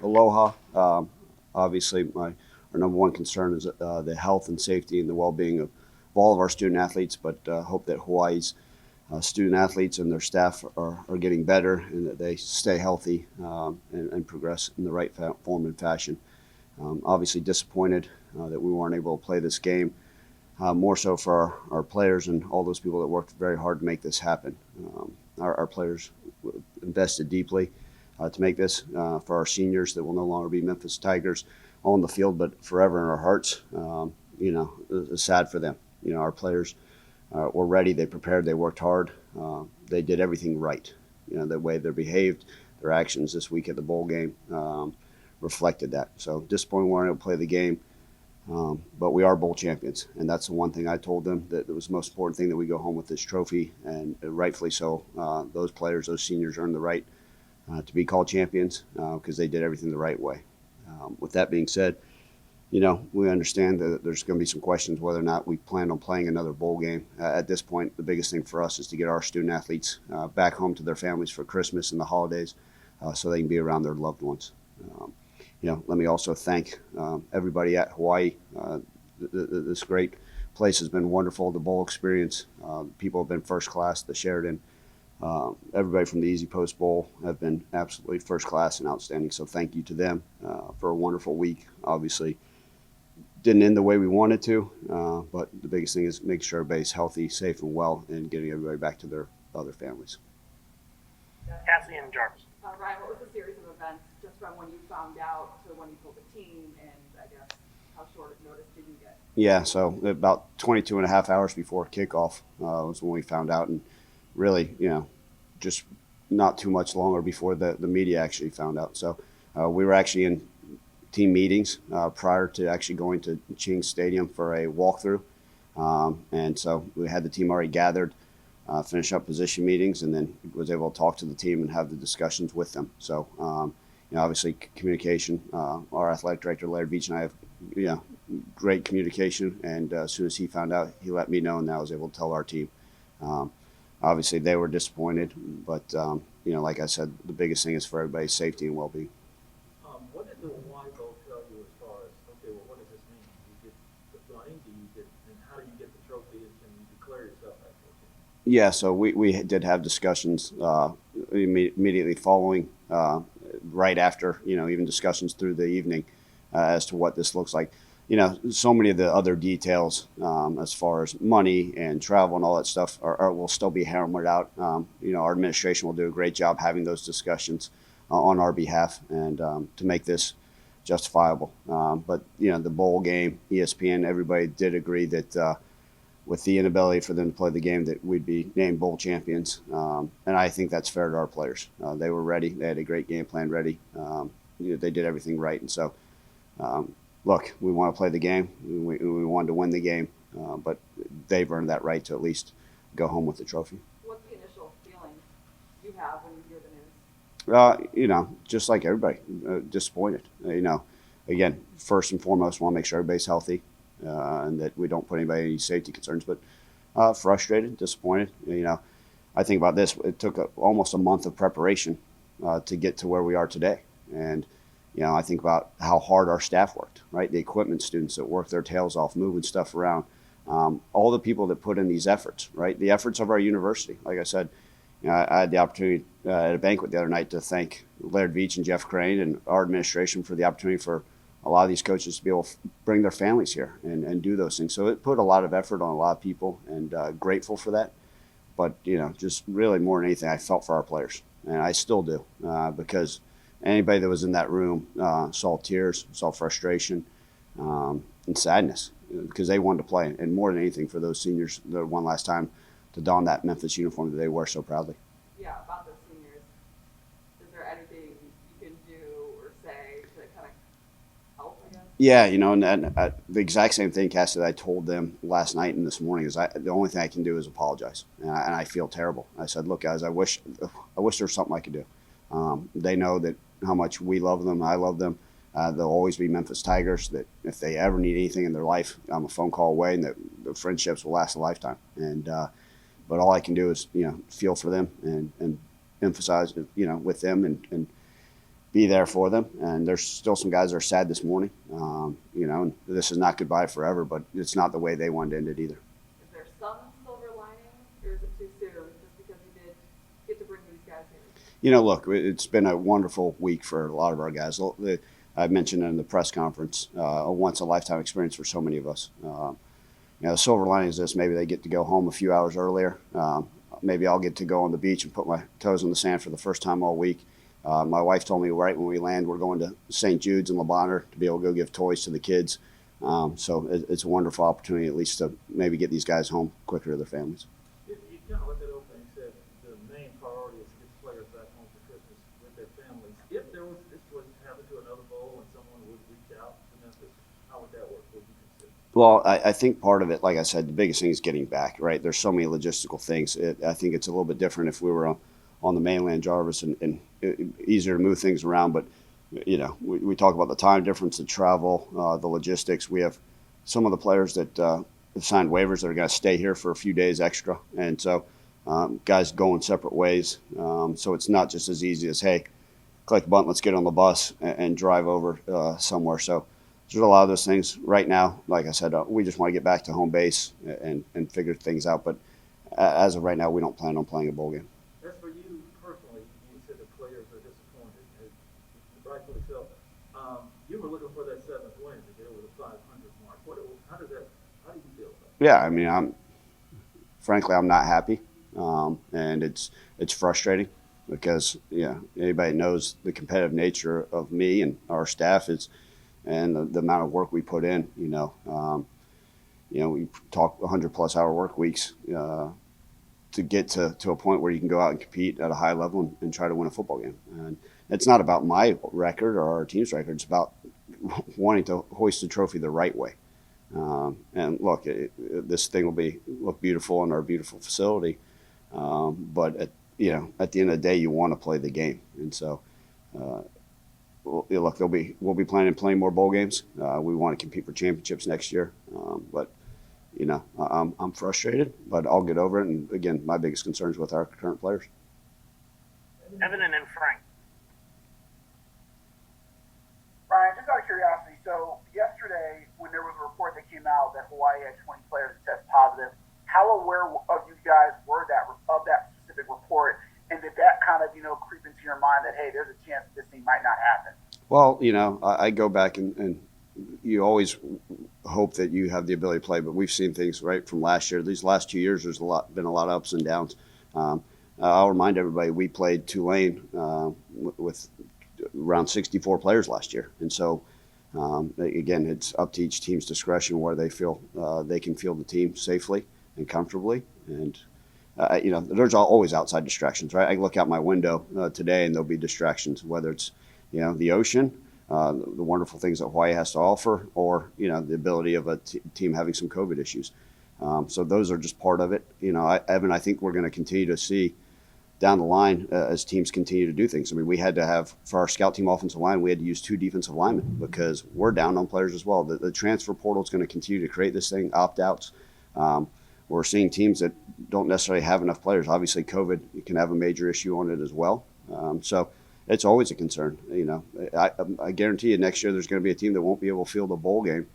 aloha. Obviously, our number one concern is the health and safety and the well-being of all of our student athletes, but hope that Hawaii's student athletes and their staff are getting better and that they stay healthy and progress in the right form and fashion. Obviously disappointed that we weren't able to play this game. More so for our players and all those people that worked very hard to make this happen. Our players invested deeply to make this for our seniors that will no longer be Memphis Tigers on the field, but forever in our hearts. It's sad for them. Our players were ready, they prepared, they worked hard, they did everything right. The way they behaved, their actions this week at the bowl game reflected that. So disappointed we weren't able to play the game. But we are bowl champions, and that's the one thing I told them, that it was the most important thing, that we go home with this trophy, and rightfully so. Those players, those seniors, earned the right to be called champions because they did everything the right way. With that being said, we understand that there's going to be some questions whether or not we plan on playing another bowl game. At this point, the biggest thing for us is to get our student athletes back home to their families for Christmas and the holidays so they can be around their loved ones. Let me also thank everybody at Hawaii. This great place has been wonderful. The bowl experience, people have been first class. The Sheridan, everybody from the Easy Post Bowl have been absolutely first class and outstanding. So thank you to them for a wonderful week. Obviously, didn't end the way we wanted to, but the biggest thing is making sure everybody's healthy, safe, and well, and getting everybody back to their other families. Cassie and Jarvis. Ryan, what was the series of events just from when you found out to when you told the team, and I guess how short of notice did you get? Yeah, so about 22 and a half hours before kickoff was when we found out, and really, just not too much longer before the media actually found out. So we were actually in team meetings prior to actually going to Ching Stadium for a walkthrough. And so we had the team already gathered, finish up position meetings, and then was able to talk to the team and have the discussions with them. So, obviously communication, our athletic director, Laird Beach, and I have, great communication. And as soon as he found out, he let me know, and I was able to tell our team. Obviously they were disappointed, but, like I said, the biggest thing is for everybody's safety and well-being. What did the Hawaii Bowl tell you as far as, okay, well, what does this mean? Do you get the money? And how do you get the trophy? And can you declare yourself that trophy? Yeah, so we did have discussions immediately following, right after, even discussions through the evening as to what this looks like. So many of the other details as far as money and travel and all that stuff will still be hammered out. Our administration will do a great job having those discussions on our behalf and to make this justifiable. But the bowl game, ESPN, everybody did agree that with the inability for them to play the game, that we'd be named bowl champions. And I think that's fair to our players. They were ready. They had a great game plan ready. They did everything right. And so, look, we want to play the game. We wanted to win the game. But they've earned that right to at least go home with the trophy. What's the initial feeling you have when you hear the news? Just like everybody, disappointed. Again, first and foremost, want to make sure everybody's healthy and that we don't put anybody in any safety concerns. But frustrated, disappointed. I think about this. It took almost a month of preparation to get to where we are today. And, I think about how hard our staff worked, right? The equipment students that worked their tails off, moving stuff around. All the people that put in these efforts, right? The efforts of our university. Like I said, I had the opportunity at a banquet the other night to thank Laird Veach and Jeff Crane and our administration for the opportunity for a lot of these coaches to be able to bring their families here and do those things. So it put a lot of effort on a lot of people, and grateful for that. But, just really more than anything, I felt for our players, and I still do, because anybody that was in that room saw tears, saw frustration, and sadness because they wanted to play. And more than anything, for those seniors, the one last time to don that Memphis uniform that they wear so proudly. Yeah, about those seniors. Is there anything you can do or say to kind of help, I guess? Yeah, and the exact same thing, Cassie, that I told them last night and this morning is the only thing I can do is apologize, and I feel terrible. I said, look, guys, I wish there was something I could do. They know that how much we love them, I love them. They'll always be Memphis Tigers. That if they ever need anything in their life, I'm a phone call away, and that the friendships will last a lifetime. And but all I can do is feel for them and emphasize with them and be there for them. And there's still some guys that are sad this morning. And this is not goodbye forever, but it's not the way they wanted to end it either. Is there some silver lining, or is it too soon, just because you did get to bring these guys here? Look, it's been a wonderful week for a lot of our guys. I mentioned in the press conference, a once-in-a-lifetime experience for so many of us. The silver lining is this: maybe they get to go home a few hours earlier. Maybe I'll get to go on the beach and put my toes in the sand for the first time all week. My wife told me right when we land, we're going to St. Jude's in Le Bonheur to be able to go give toys to the kids. So it's a wonderful opportunity, at least, to maybe get these guys home quicker to their families. You kind of looked at opening and said the main priority is to get the players back home for Christmas with their families. If this was happen to another bowl and someone would reach out to Memphis, how would that work? What would you consider? Well, I think part of it, like I said, the biggest thing is getting back, right? There's so many logistical things. I think it's a little bit different if we were on the mainland, Jarvis, and easier to move things around. But, we talk about the time difference, the travel, the logistics. We have some of the players that have signed waivers that are going to stay here for a few days extra. And so guys go in separate ways. So it's not just as easy as, hey, click a button, let's get on the bus and drive over somewhere. So there's a lot of those things right now. Like I said, we just want to get back to home base and figure things out. But as of right now, we don't plan on playing a bowl game. As for you personally, you said the players are disappointed, rightfully so. You were looking for that seventh win to get over the 500 mark. How do you feel about it? Yeah, I mean, frankly, I'm not happy, and it's frustrating because anybody knows the competitive nature of me and our staff is. And the amount of work we put in, we talk 100+ hour work weeks to get to a point where you can go out and compete at a high level and try to win a football game. And it's not about my record or our team's record. It's about wanting to hoist the trophy the right way. And look, this thing will look beautiful in our beautiful facility. But at the end of the day, you want to play the game. And so, look, we'll be planning playing more bowl games. We want to compete for championships next year. But I'm frustrated, but I'll get over it. And again, my biggest concern is with our current players. Evan and then Frank. Ryan, just out of curiosity, so yesterday when there was a report that came out that Hawaii had 20 players that test positive, how aware of you guys were of that specific report? And did that kind of, creep into your mind that, hey, there's a chance this thing might not happen? Well, I go back and you always hope that you have the ability to play, but we've seen things right from last year. These last 2 years, there's been a lot of ups and downs. I'll remind everybody, we played Tulane with around 64 players last year. And so, again, it's up to each team's discretion where they feel they can field the team safely and comfortably. And there's always outside distractions, right? I look out my window today and there'll be distractions, whether it's, the ocean, the wonderful things that Hawaii has to offer, or, the ability of a team having some COVID issues. So those are just part of it. Evan, I think we're going to continue to see down the line as teams continue to do things. I mean, we had to have, for our scout team offensive line, we had to use 2 defensive linemen because we're down on players as well. The transfer portal is going to continue to create this thing, opt-outs. We're seeing teams that don't necessarily have enough players. Obviously, COVID can have a major issue on it as well. So it's always a concern. I guarantee you next year there's going to be a team that won't be able to field a bowl game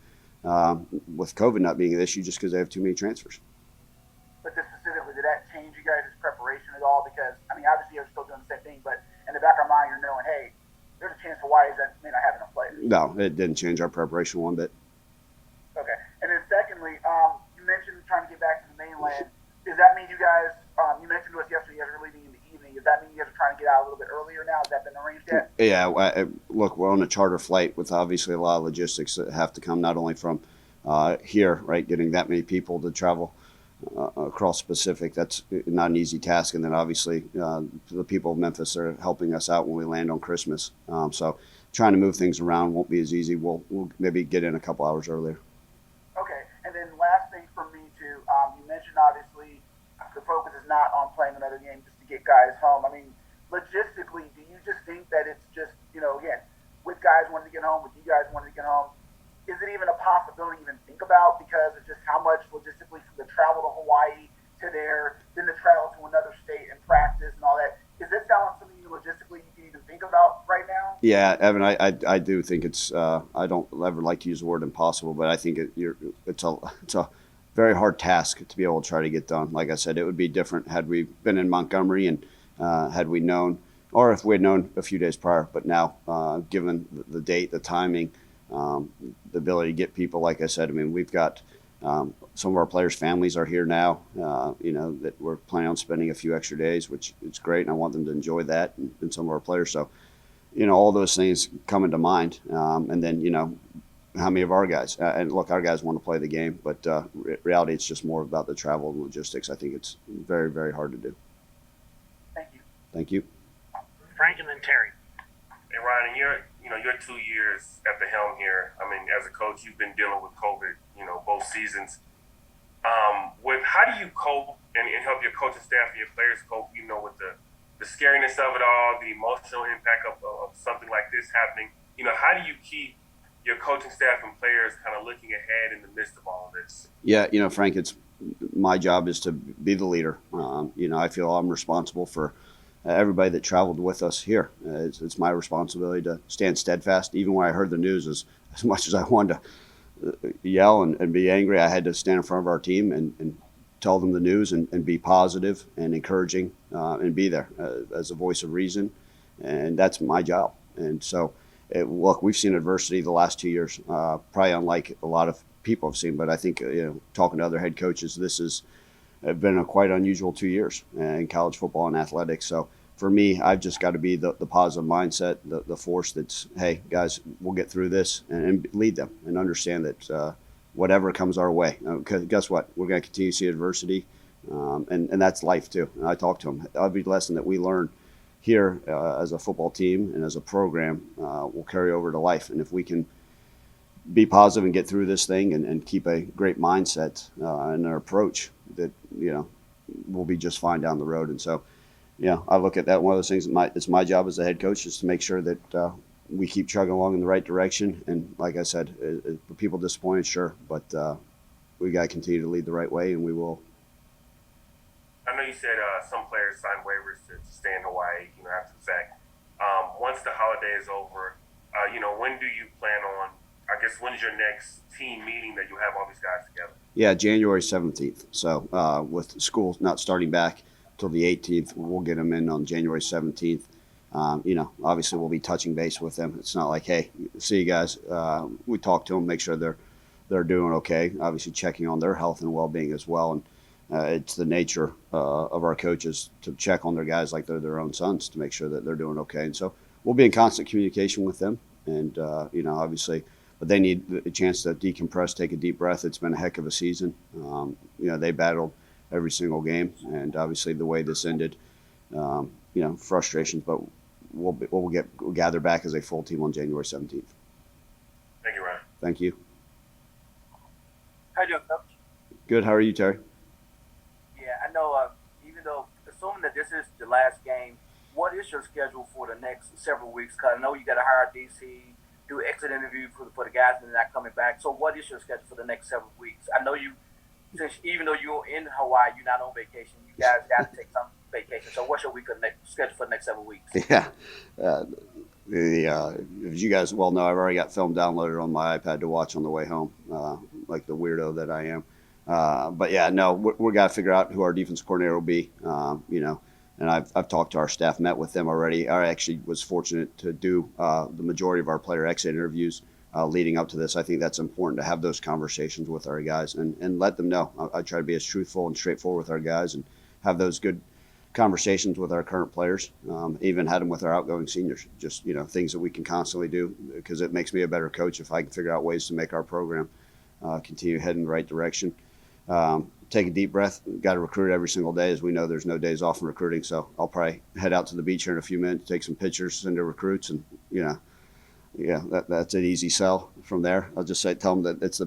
with COVID not being an issue just because they have too many transfers. But this specifically, did that change you guys' preparation at all? Because, obviously you're still doing the same thing, but in the back of our mind, you're knowing, hey, there's a chance Hawaii may not have enough players. No, it didn't change our preparation one bit. Okay. And then secondly, you mentioned trying to get back to the mainland. Does that mean you guys, you mentioned to us yesterday you guys are leaving in the evening. Does that mean you guys are trying to get out a little bit earlier now? Has that been arranged yet? Yeah, look, we're on a charter flight with obviously a lot of logistics that have to come not only from here, right, getting that many people to travel across the Pacific. That's not an easy task. And then obviously the people of Memphis are helping us out when we land on Christmas. So trying to move things around won't be as easy. We'll maybe get in a couple hours earlier. Okay. And then last thing from me too, you mentioned obviously the focus is not on playing another game just to get guys home. Logistically, do you just think that it's just, again, with guys wanting to get home, with you guys wanting to get home, is it even a possibility to even think about because of just how much logistically from the travel to Hawaii to there, then the travel to another state and practice and all that? Is this sound like something you logistically you can even think about right now? Yeah, Evan, I do think it's I don't ever like to use the word impossible, but I think it's a very hard task to be able to try to get done. Like I said, it would be different had we been in Montgomery and had we known, or if we had known a few days prior. But now, given the date, the timing, the ability to get people, like I said, I mean, we've got some of our players' families are here now. That we're planning on spending a few extra days, which is great, and I want them to enjoy that, and some of our players. So all those things come into mind. And then, how many of our guys, and look, our guys want to play the game, but reality, it's just more about the travel and logistics. I think it's very, very hard to do. Thank you. Thank you. Frank and then Terry. Hey Ryan, you're 2 years at the helm here. I mean, as a coach, you've been dealing with COVID, both seasons. How do you cope and help your coaching staff and your players cope, with the scariness of it all, the emotional impact of something like this happening? How do you keep your coaching staff and players kind of looking ahead in the midst of all of this? Yeah, Frank, it's my job is to be the leader. I feel I'm responsible for everybody that traveled with us here. It's my responsibility to stand steadfast. Even when I heard the news, as much as I wanted to yell and be angry, I had to stand in front of our team and tell them the news and be positive and encouraging and be there as a voice of reason. And that's my job. And so, look, we've seen adversity the last 2 years, probably unlike a lot of people have seen. But I think, talking to other head coaches, this has been a quite unusual 2 years in college football and athletics. So for me, I've just got to be the positive mindset, the force that's, hey, guys, we'll get through this and lead them and understand that whatever comes our way. Because guess what? We're going to continue to see adversity, and that's life too. And I talk to them. Every lesson that we learn here as a football team and as a program will carry over to life. And if we can be positive and get through this thing and keep a great mindset and an approach, that we'll be just fine down the road. And so, I look at that one of those things. It's my job as a head coach is to make sure that we keep chugging along in the right direction. And like I said, are people disappointed? Sure, but we got to continue to lead the right way, and we will. I know you said some players signed waivers to stay in Hawaii, after the fact. Once the holiday is over, when do you plan on, I guess, when's your next team meeting that you have all these guys together? Yeah, January 17th. So with school not starting back till the 18th, we'll get them in on January 17th. Obviously we'll be touching base with them. It's not like, hey, see you guys. We talk to them, make sure they're doing okay. Obviously checking on their health and well-being as well. And it's the nature of our coaches to check on their guys like they're their own sons to make sure that they're doing okay. And so we'll be in constant communication with them. And, obviously, but they need a chance to decompress, take a deep breath. It's been a heck of a season. They battled every single game. And obviously the way this ended, frustrations, but we'll gather back as a full team on January 17th. Thank you, Ryan. Thank you. How you doing, Coach? Good. How are you, Terry? Yeah, I know. Even though, assuming that this is the last game, what is your schedule for the next several weeks? Because I know you got to hire DC, do exit interview for the guys that are not coming back. So, what is your schedule for the next several weeks? I know since even though you're in Hawaii, you're not on vacation. You guys got to take some vacation. So, what's your schedule for the next several weeks? Yeah. As you guys well know, I've already got film downloaded on my iPad to watch on the way home, like the weirdo that I am. But yeah, no, we got to figure out who our defense coordinator will be. And I've talked to our staff, met with them already. I actually was fortunate to do the majority of our player exit interviews leading up to this. I think that's important to have those conversations with our guys and let them know. I try to be as truthful and straightforward with our guys and have those good conversations with our current players. Even had them with our outgoing seniors. Just things that we can constantly do because it makes me a better coach if I can figure out ways to make our program continue to head in the right direction. Take a deep breath. Got to recruit every single day. As we know, there's no days off in recruiting. So I'll probably head out to the beach here in a few minutes, take some pictures, send to recruits, and that's an easy sell from there. I'll just tell them that it's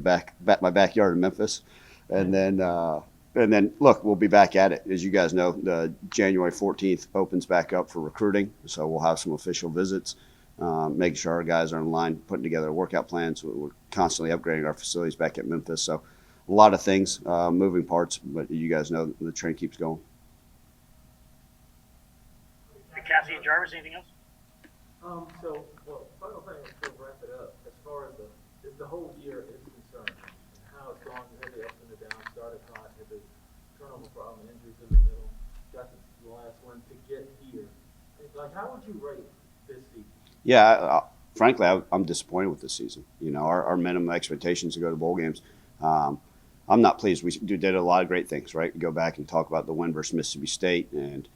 my backyard in Memphis, and then look, we'll be back at it. As you guys know, the January 14th opens back up for recruiting, so we'll have some official visits, making sure our guys are in line, putting together workout plans. We're constantly upgrading our facilities back at Memphis, so a lot of things, moving parts, but you guys know the train keeps going. And Kathy and Joe. Jarvis, anything else? Final thing to wrap it up, as far as the whole year is concerned, and how it's gone, you had the ups and the downs, started hot, had the turnover problem, injuries in the middle, got the last one to get here. Like, how would you rate this season? Yeah, frankly, I'm disappointed with this season. You know, our minimum expectations to go to bowl games. I'm not pleased. We did a lot of great things, right? We go back and talk about the win versus Mississippi State, and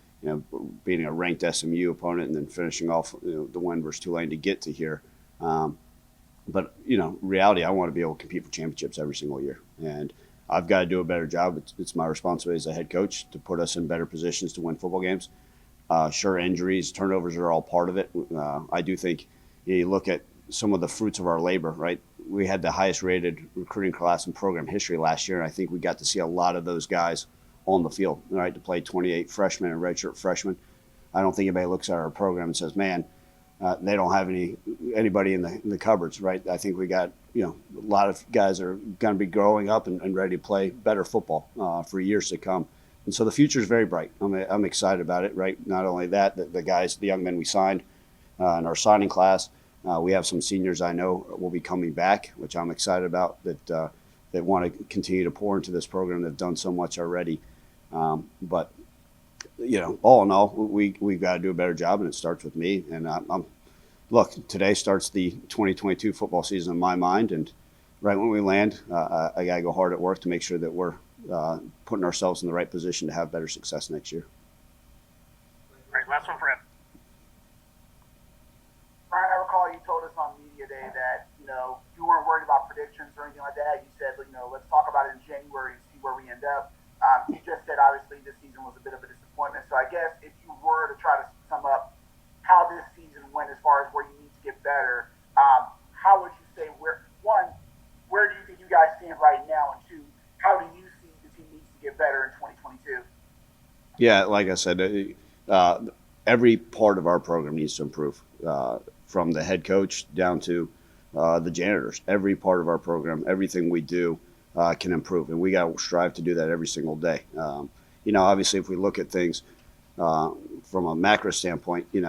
beating a ranked SMU opponent, and then finishing off the win versus Tulane to get to here. But reality, I want to be able to compete for championships every single year, and I've got to do a better job. It's my responsibility as a head coach to put us in better positions to win football games. Sure, injuries, turnovers are all part of it. I do think you look at some of the fruits of our labor, right? We had the highest rated recruiting class in program history last year, and I think we got to see a lot of those guys on the field, right, to play 28 freshmen and redshirt freshmen. I don't think anybody looks at our program and says, man, they don't have anybody in the cupboards, right? I think we got a lot of guys are going to be growing up and ready to play better football for years to come. And so the future is very bright. I'm excited about it, right? Not only that, the young men we signed in our signing class, we have some seniors I know will be coming back, which I'm excited about, that want to continue to pour into this program. They've done so much already. But all in all, we've got to do a better job, and it starts with me. And look, today starts the 2022 football season in my mind, and right when we land, I got to go hard at work to make sure that we're putting ourselves in the right position to have better success next year. All right, last one for Ed. Brian, I recall you told us on media day that you weren't worried about predictions or anything like that. You said let's talk about it in January and see where we end up. You just said obviously this season was a bit of a disappointment. So I guess if you were to try to sum up how this season went as far as where you need to get better, how would you say where do you think you guys stand right now, and two, how do you see the team needs to get better in 2022? Yeah, like I said, every part of our program needs to improve, from the head coach down to the janitors. Every part of our program, everything we do can improve, and we got to strive to do that every single day. Obviously, if we look at things from a macro standpoint, we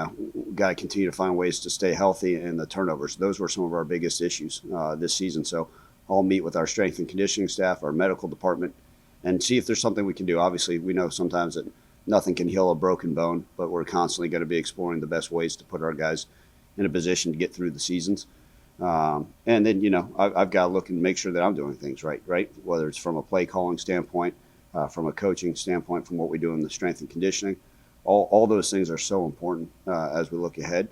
got to continue to find ways to stay healthy, and the turnovers. Those were some of our biggest issues this season. So I'll meet with our strength and conditioning staff, our medical department, and see if there's something we can do. Obviously, we know sometimes that nothing can heal a broken bone, but we're constantly going to be exploring the best ways to put our guys in a position to get through the seasons. And then, I've got to look and make sure that I'm doing things right? Whether it's from a play calling standpoint, from a coaching standpoint, from what we do in the strength and conditioning. All those things are so important as we look ahead.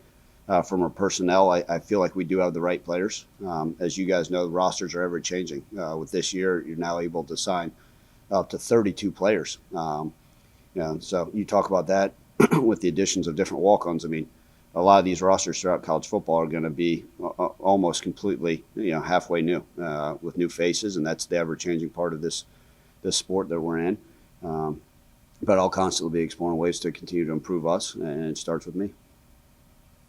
From our personnel, I feel like we do have the right players. As you guys know, the rosters are ever changing. With this year, you're now able to sign up to 32 players. So you talk about that with the additions of different walk-ons. I mean, a lot of these rosters throughout college football are going to be almost completely, halfway new, with new faces, and that's the ever-changing part of this sport that we're in. But I'll constantly be exploring ways to continue to improve us, and it starts with me.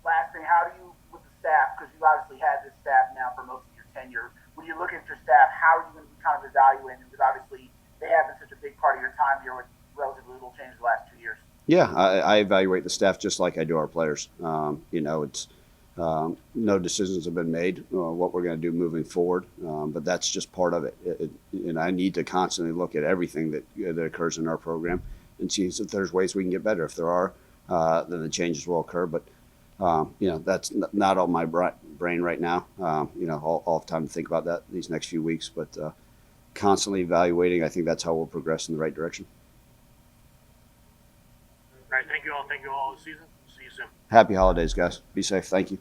Last thing, how do you, with the staff, because you obviously had this staff now for most of your tenure, when you look at your staff, how are you going to be kind of evaluating them? Because obviously they have been such a big part of your time here with relatively little change the last 2 years. Yeah, I evaluate the staff just like I do our players. It's no decisions have been made what we're going to do moving forward, but that's just part of it. And I need to constantly look at everything that occurs in our program and see if there's ways we can get better. If there are, then the changes will occur. But that's not on my brain right now. I'll have time to think about that these next few weeks. But constantly evaluating, I think that's how we'll progress in the right direction. All right, thank you all. Thank you all this season. See you soon. Happy holidays, guys. Be safe. Thank you.